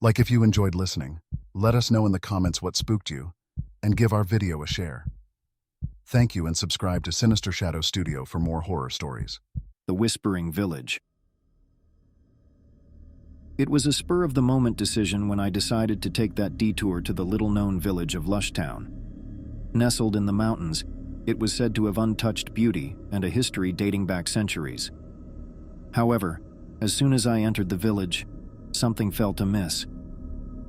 Like if you enjoyed listening, let us know in the comments what spooked you, and give our video a share. Thank you and subscribe to Sinister Shadow Studio for more horror stories. The Whispering Village. It was a spur-of-the-moment decision when I decided to take that detour to the little-known village of Lushtown. Nestled in the mountains, it was said to have untouched beauty and a history dating back centuries. However, as soon as I entered the village, something felt amiss.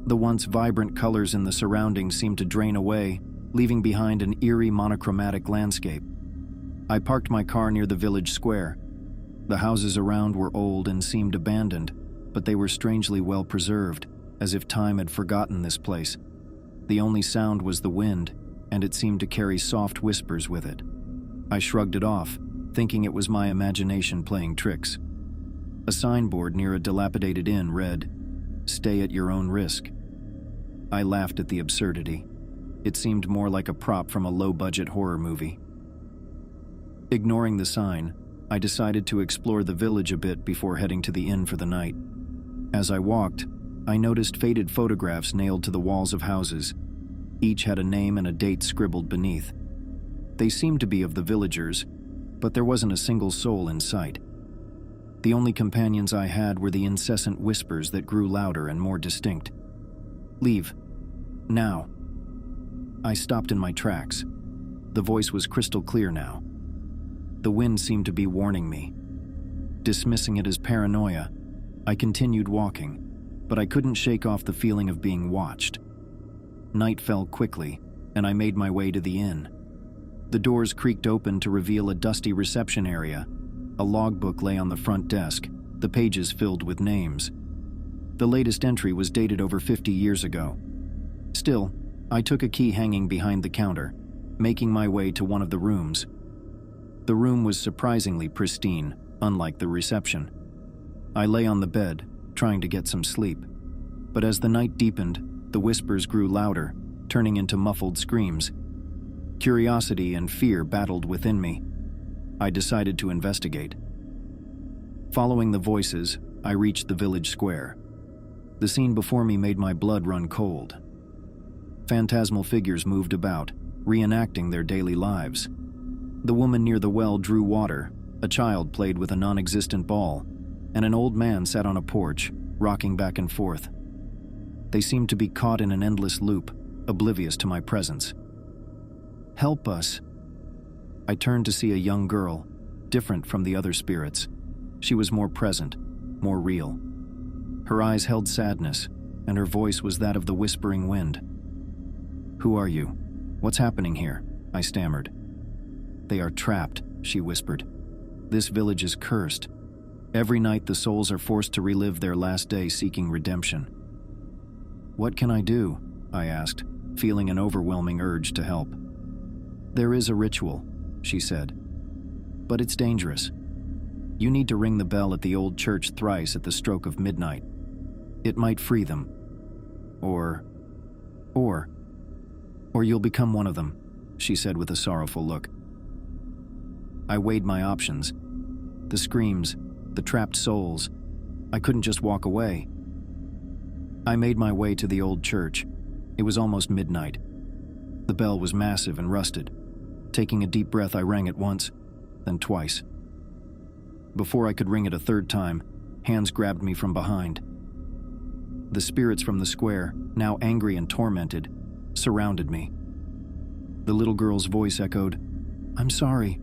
The once vibrant colors in the surroundings seemed to drain away, leaving behind an eerie monochromatic landscape. I parked my car near the village square. The houses around were old and seemed abandoned, but they were strangely well preserved, as if time had forgotten this place. The only sound was the wind, and it seemed to carry soft whispers with it. I shrugged it off, thinking it was my imagination playing tricks. A signboard near a dilapidated inn read, "Stay at your own risk." I laughed at the absurdity. It seemed more like a prop from a low-budget horror movie. Ignoring the sign, I decided to explore the village a bit before heading to the inn for the night. As I walked, I noticed faded photographs nailed to the walls of houses. Each had a name and a date scribbled beneath. They seemed to be of the villagers, but there wasn't a single soul in sight. The only companions I had were the incessant whispers that grew louder and more distinct. "Leave. Now." I stopped in my tracks. The voice was crystal clear now. The wind seemed to be warning me. Dismissing it as paranoia, I continued walking, but I couldn't shake off the feeling of being watched. Night fell quickly, and I made my way to the inn. The doors creaked open to reveal a dusty reception area. A logbook lay on the front desk, the pages filled with names. The latest entry was dated over 50 years ago. Still, I took a key hanging behind the counter, making my way to one of the rooms. The room was surprisingly pristine, unlike the reception. I lay on the bed, trying to get some sleep. But as the night deepened, the whispers grew louder, turning into muffled screams. Curiosity and fear battled within me. I decided to investigate. Following the voices, I reached the village square. The scene before me made my blood run cold. Phantasmal figures moved about, reenacting their daily lives. The woman near the well drew water, a child played with a non-existent ball, and an old man sat on a porch, rocking back and forth. They seemed to be caught in an endless loop, oblivious to my presence. "Help us." I turned to see a young girl, different from the other spirits. She was more present, more real. Her eyes held sadness, and her voice was that of the whispering wind. "Who are you? What's happening here?" I stammered. "They are trapped," she whispered. "This village is cursed. Every night the souls are forced to relive their last day seeking redemption." "What can I do?" I asked, feeling an overwhelming urge to help. "There is a ritual," she said, "but it's dangerous. You need to ring the bell at the old church thrice at the stroke of midnight. It might free them. Or you'll become one of them," she said with a sorrowful look. I weighed my options. The screams, the trapped souls. I couldn't just walk away. I made my way to the old church. It was almost midnight. The bell was massive and rusted. Taking a deep breath, I rang it once, then twice. Before I could ring it a third time, hands grabbed me from behind. The spirits from the square, now angry and tormented, surrounded me. The little girl's voice echoed, "I'm sorry."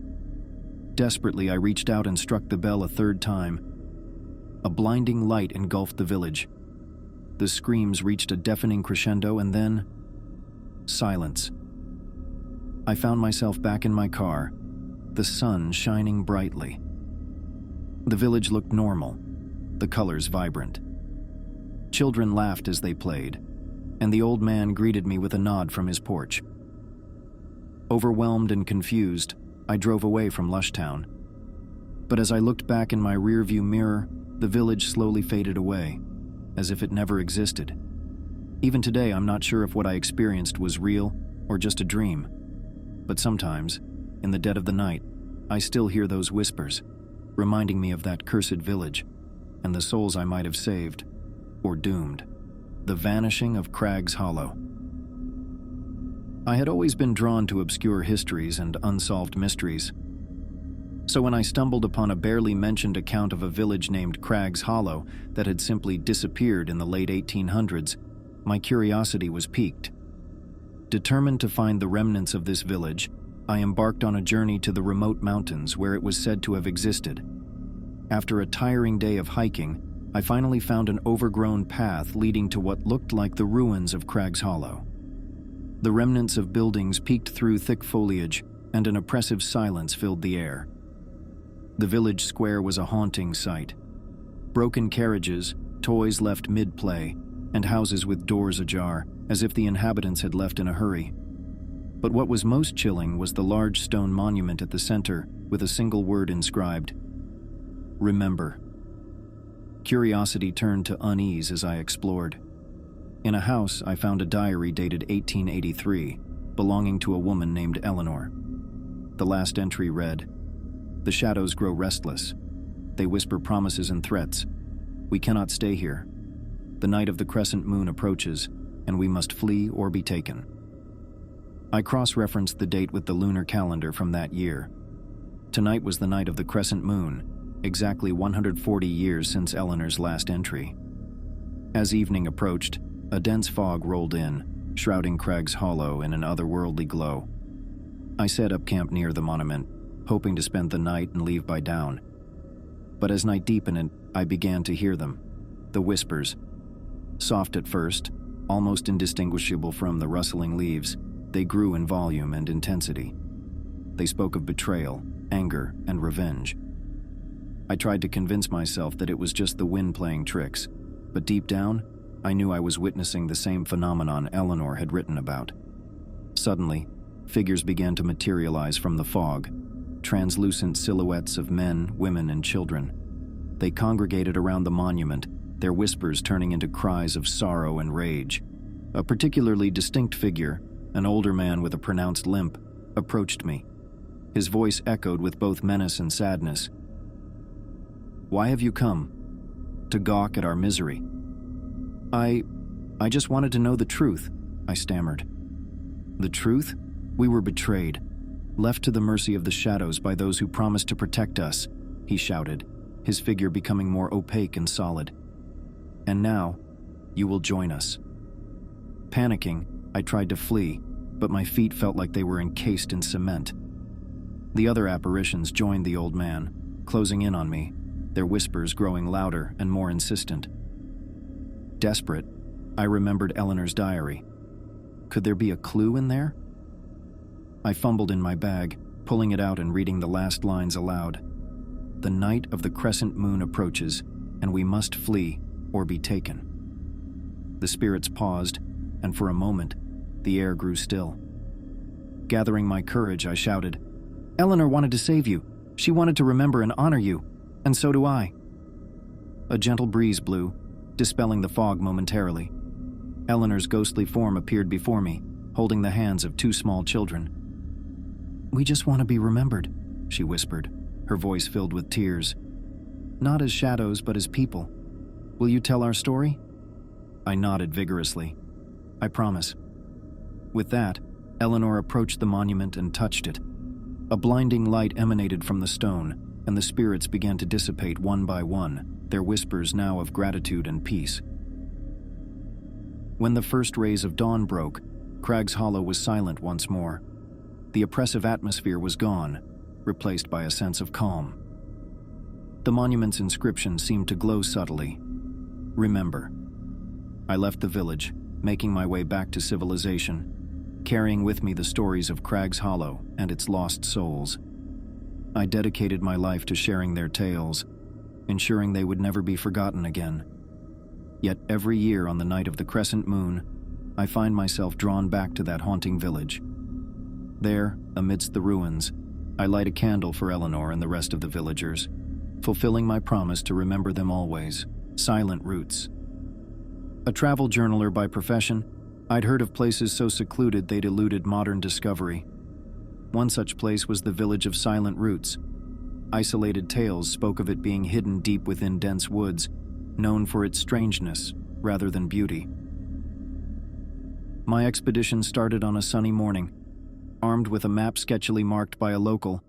Desperately, I reached out and struck the bell a third time. A blinding light engulfed the village. The screams reached a deafening crescendo, and then silence. I found myself back in my car, the sun shining brightly. The village looked normal, the colors vibrant. Children laughed as they played, and the old man greeted me with a nod from his porch. Overwhelmed and confused, I drove away from Lushtown. But as I looked back in my rearview mirror, the village slowly faded away, as if it never existed. Even today, I'm not sure if what I experienced was real or just a dream. But sometimes, in the dead of the night, I still hear those whispers, reminding me of that cursed village and the souls I might have saved or doomed. The Vanishing of Cragg's Hollow. I had always been drawn to obscure histories and unsolved mysteries. So when I stumbled upon a barely mentioned account of a village named Cragg's Hollow that had simply disappeared in the late 1800s, my curiosity was piqued. Determined to find the remnants of this village, I embarked on a journey to the remote mountains where it was said to have existed. After a tiring day of hiking, I finally found an overgrown path leading to what looked like the ruins of Cragg's Hollow. The remnants of buildings peeked through thick foliage, and an oppressive silence filled the air. The village square was a haunting sight. Broken carriages, toys left mid-play, and houses with doors ajar, as if the inhabitants had left in a hurry. But what was most chilling was the large stone monument at the center with a single word inscribed: "Remember." Curiosity turned to unease as I explored. In a house, I found a diary dated 1883, belonging to a woman named Eleanor. The last entry read, "The shadows grow restless. They whisper promises and threats. We cannot stay here. The night of the crescent moon approaches, and we must flee or be taken." I cross-referenced the date with the lunar calendar from that year. Tonight was the night of the crescent moon, exactly 140 years since Eleanor's last entry. As evening approached, a dense fog rolled in, shrouding Cragg's Hollow in an otherworldly glow. I set up camp near the monument, hoping to spend the night and leave by dawn. But as night deepened, I began to hear them, the whispers. Soft at first, almost indistinguishable from the rustling leaves, they grew in volume and intensity. They spoke of betrayal, anger, and revenge. I tried to convince myself that it was just the wind playing tricks, but deep down, I knew I was witnessing the same phenomenon Eleanor had written about. Suddenly, figures began to materialize from the fog, translucent silhouettes of men, women, and children. They congregated around the monument, their whispers turning into cries of sorrow and rage. A particularly distinct figure, an older man with a pronounced limp, approached me. His voice echoed with both menace and sadness. "Why have you come? To gawk at our misery?" I just wanted to know the truth," I stammered. "The truth? We were betrayed, left to the mercy of the shadows by those who promised to protect us," he shouted, his figure becoming more opaque and solid. "And now, you will join us." Panicking, I tried to flee, but my feet felt like they were encased in cement. The other apparitions joined the old man, closing in on me, their whispers growing louder and more insistent. Desperate, I remembered Eleanor's diary. Could there be a clue in there? I fumbled in my bag, pulling it out and reading the last lines aloud. "The night of the crescent moon approaches, and we must flee or be taken." The spirits paused, and for a moment, the air grew still. Gathering my courage, I shouted, "Eleanor wanted to save you. She wanted to remember and honor you, and so do I." A gentle breeze blew, dispelling the fog momentarily. Eleanor's ghostly form appeared before me, holding the hands of two small children. "We just want to be remembered," she whispered, her voice filled with tears. "Not as shadows, but as people. Will you tell our story?" I nodded vigorously. "I promise." With that, Eleanor approached the monument and touched it. A blinding light emanated from the stone, and the spirits began to dissipate one by one, their whispers now of gratitude and peace. When the first rays of dawn broke, Cragg's Hollow was silent once more. The oppressive atmosphere was gone, replaced by a sense of calm. The monument's inscription seemed to glow subtly. "Remember." I left the village, making my way back to civilization, carrying with me the stories of Cragg's Hollow and its lost souls. I dedicated my life to sharing their tales, ensuring they would never be forgotten again. Yet every year on the night of the crescent moon, I find myself drawn back to that haunting village. There, amidst the ruins, I light a candle for Eleanor and the rest of the villagers, fulfilling my promise to remember them always. Silent roots. A travel journaler by profession, I'd heard of places so secluded they'd eluded modern discovery. One such place was the village of Silent Roots. Isolated tales spoke of it being hidden deep within dense woods, known for its strangeness rather than beauty. My expedition started on a sunny morning. Armed with a map sketchily marked by a local,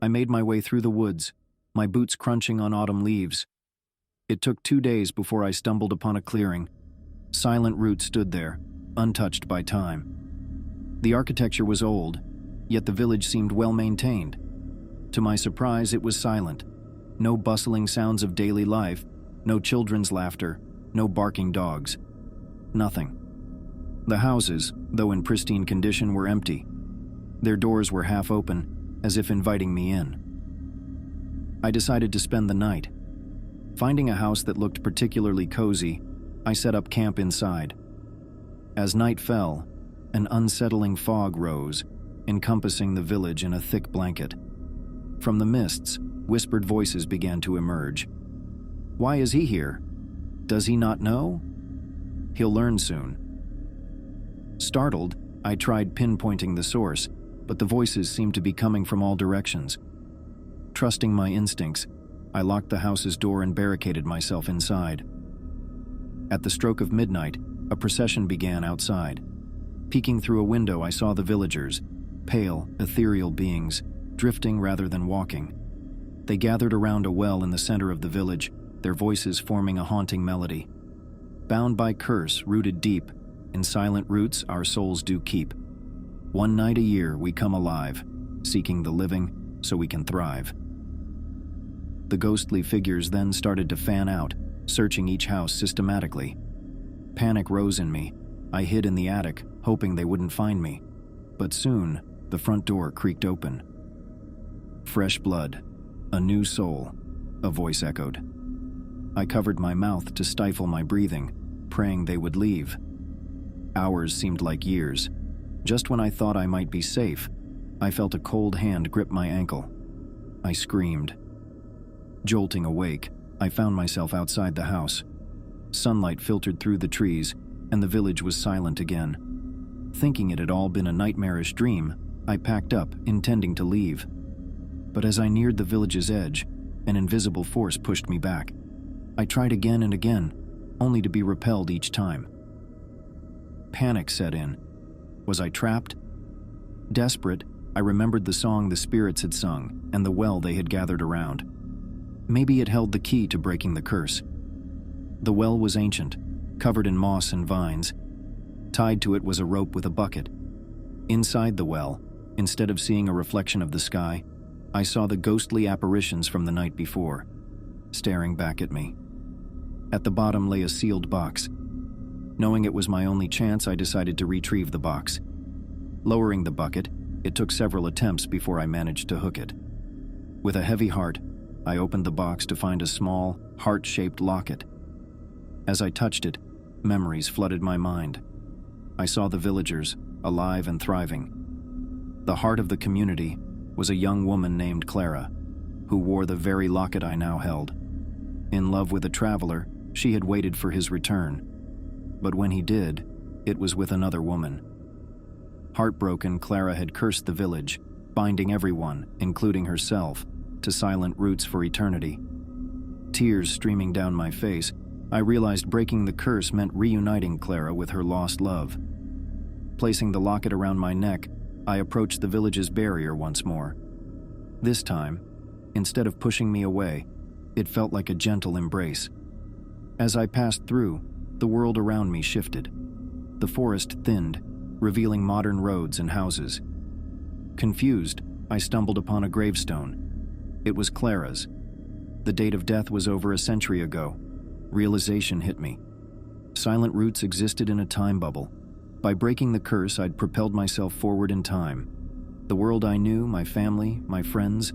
I made my way through the woods, my boots crunching on autumn leaves. It took 2 days before I stumbled upon a clearing. Silent Root stood there, untouched by time. The architecture was old, yet the village seemed well maintained. To my surprise, it was silent. No bustling sounds of daily life, no children's laughter, no barking dogs. Nothing. The houses, though in pristine condition, were empty. Their doors were half open, as if inviting me in. I decided to spend the night. Finding a house that looked particularly cozy, I set up camp inside. As night fell, an unsettling fog rose, encompassing the village in a thick blanket. From the mists, whispered voices began to emerge. Why is he here? Does he not know? He'll learn soon. Startled, I tried pinpointing the source, but the voices seemed to be coming from all directions. Trusting my instincts, I locked the house's door and barricaded myself inside. At the stroke of midnight, a procession began outside. Peeking through a window, I saw the villagers, pale, ethereal beings, drifting rather than walking. They gathered around a well in the center of the village, their voices forming a haunting melody. Bound by curse, rooted deep, in silent roots our souls do keep. One night a year we come alive, seeking the living so we can thrive. The ghostly figures then started to fan out, searching each house systematically. Panic rose in me. I hid in the attic, hoping they wouldn't find me. But soon, the front door creaked open. Fresh blood, a new soul, a voice echoed. I covered my mouth to stifle my breathing, praying they would leave. Hours seemed like years. Just when I thought I might be safe, I felt a cold hand grip my ankle. I screamed. Jolting awake, I found myself outside the house. Sunlight filtered through the trees, and the village was silent again. Thinking it had all been a nightmarish dream, I packed up, intending to leave. But as I neared the village's edge, an invisible force pushed me back. I tried again and again, only to be repelled each time. Panic set in. Was I trapped? Desperate, I remembered the song the spirits had sung and the well they had gathered around. Maybe it held the key to breaking the curse. The well was ancient, covered in moss and vines. Tied to it was a rope with a bucket. Inside the well, instead of seeing a reflection of the sky, I saw the ghostly apparitions from the night before, staring back at me. At the bottom lay a sealed box. Knowing it was my only chance, I decided to retrieve the box. Lowering the bucket, it took several attempts before I managed to hook it. With a heavy heart, I opened the box to find a small, heart-shaped locket. As I touched it, memories flooded my mind. I saw the villagers, alive and thriving. The heart of the community was a young woman named Clara, who wore the very locket I now held. In love with a traveler, she had waited for his return. But when he did, it was with another woman. Heartbroken, Clara had cursed the village, binding everyone, including herself, to silent roots for eternity. Tears streaming down my face, I realized breaking the curse meant reuniting Clara with her lost love. Placing the locket around my neck, I approached the village's barrier once more. This time, instead of pushing me away, it felt like a gentle embrace. As I passed through, the world around me shifted. The forest thinned, revealing modern roads and houses. Confused, I stumbled upon a gravestone. It was Clara's. The date of death was over a century ago. Realization hit me. Silent roots existed in a time bubble. By breaking the curse, I'd propelled myself forward in time. The world I knew, my family, my friends,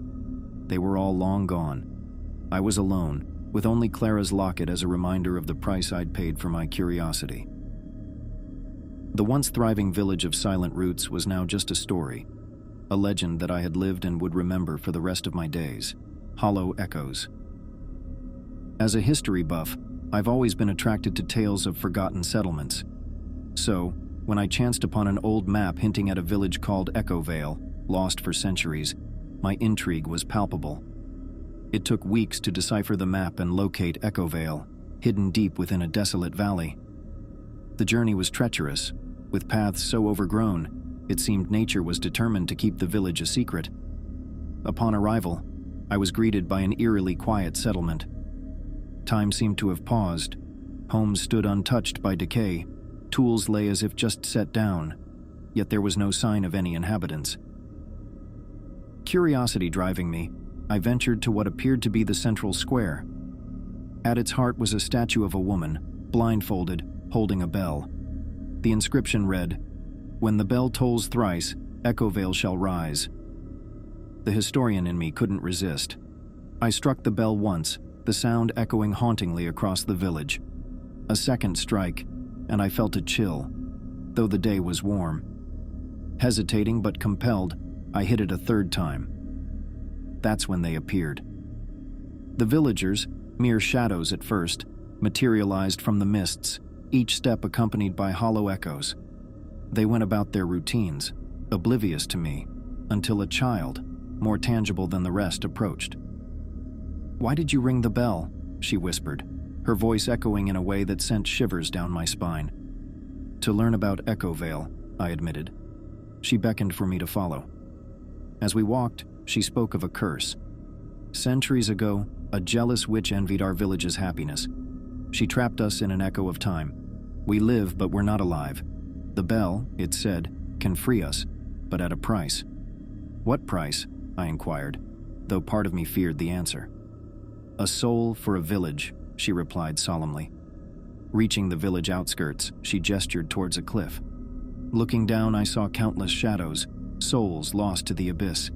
they were all long gone. I was alone, with only Clara's locket as a reminder of the price I'd paid for my curiosity. The once thriving village of Silent Roots was now just a story, a legend that I had lived and would remember for the rest of my days. Hollow echoes. As a history buff, I've always been attracted to tales of forgotten settlements. So, when I chanced upon an old map hinting at a village called Echo Vale, lost for centuries, my intrigue was palpable. It took weeks to decipher the map and locate Echo Vale, hidden deep within a desolate valley. The journey was treacherous, with With paths so overgrown, it seemed nature was determined to keep the village a secret. Upon arrival, I was greeted by an eerily quiet settlement. Time seemed to have paused. Homes stood untouched by decay. Tools lay as if just set down, yet there was no sign of any inhabitants. Curiosity driving me, I ventured to what appeared to be the central square. At its heart was a statue of a woman, blindfolded, holding a bell. The inscription read, "When the bell tolls thrice, Echo shall rise." The historian in me couldn't resist. I struck the bell once, the sound echoing hauntingly across the village. A second strike, and I felt a chill, though the day was warm. Hesitating but compelled, I hit it a third time. That's when they appeared. The villagers, mere shadows at first, materialized from the mists, each step accompanied by hollow echoes. They went about their routines, oblivious to me, until a child, more tangible than the rest, approached. "Why did you ring the bell?" she whispered, her voice echoing in a way that sent shivers down my spine. "To learn about Echo Vale," I admitted. She beckoned for me to follow. As we walked, she spoke of a curse. Centuries ago, a jealous witch envied our village's happiness. She trapped us in an echo of time. We live, but we're not alive. The bell, it said, can free us, but at a price. "What price?" I inquired, though part of me feared the answer. "A soul for a village," she replied solemnly. Reaching the village outskirts, she gestured towards a cliff. Looking down, I saw countless shadows, souls lost to the abyss.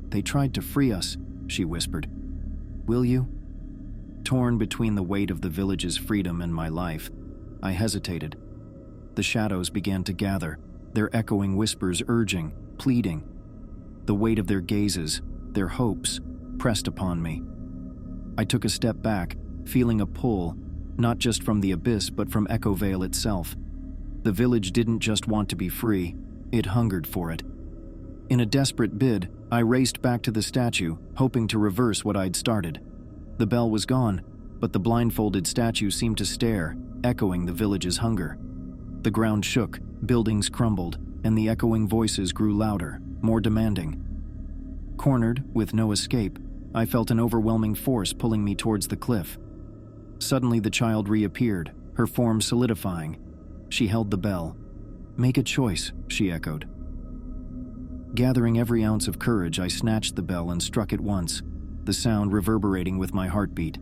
"They tried to free us," she whispered. "Will you?" Torn between the weight of the village's freedom and my life, I hesitated. The shadows began to gather, their echoing whispers urging, pleading. The weight of their gazes, their hopes, pressed upon me. I took a step back, feeling a pull, not just from the abyss but from Echo Vale itself. The village didn't just want to be free, it hungered for it. In a desperate bid, I raced back to the statue, hoping to reverse what I'd started. The bell was gone, but the blindfolded statue seemed to stare, echoing the village's hunger. The ground shook, buildings crumbled, and the echoing voices grew louder, more demanding. Cornered, with no escape, I felt an overwhelming force pulling me towards the cliff. Suddenly the child reappeared, her form solidifying. She held the bell. "Make a choice," she echoed. Gathering every ounce of courage, I snatched the bell and struck it once, the sound reverberating with my heartbeat.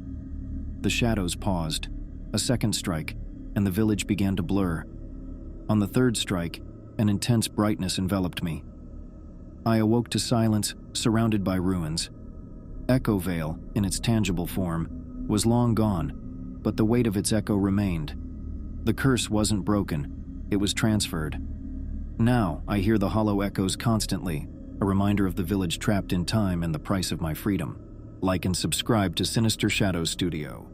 The shadows paused. A second strike, and the village began to blur. On the third strike, an intense brightness enveloped me. I awoke to silence, surrounded by ruins. Echo Vale, in its tangible form, was long gone, but the weight of its echo remained. The curse wasn't broken, it was transferred. Now I hear the hollow echoes constantly, a reminder of the village trapped in time and the price of my freedom. Like and subscribe to Sinister Shadow Studio.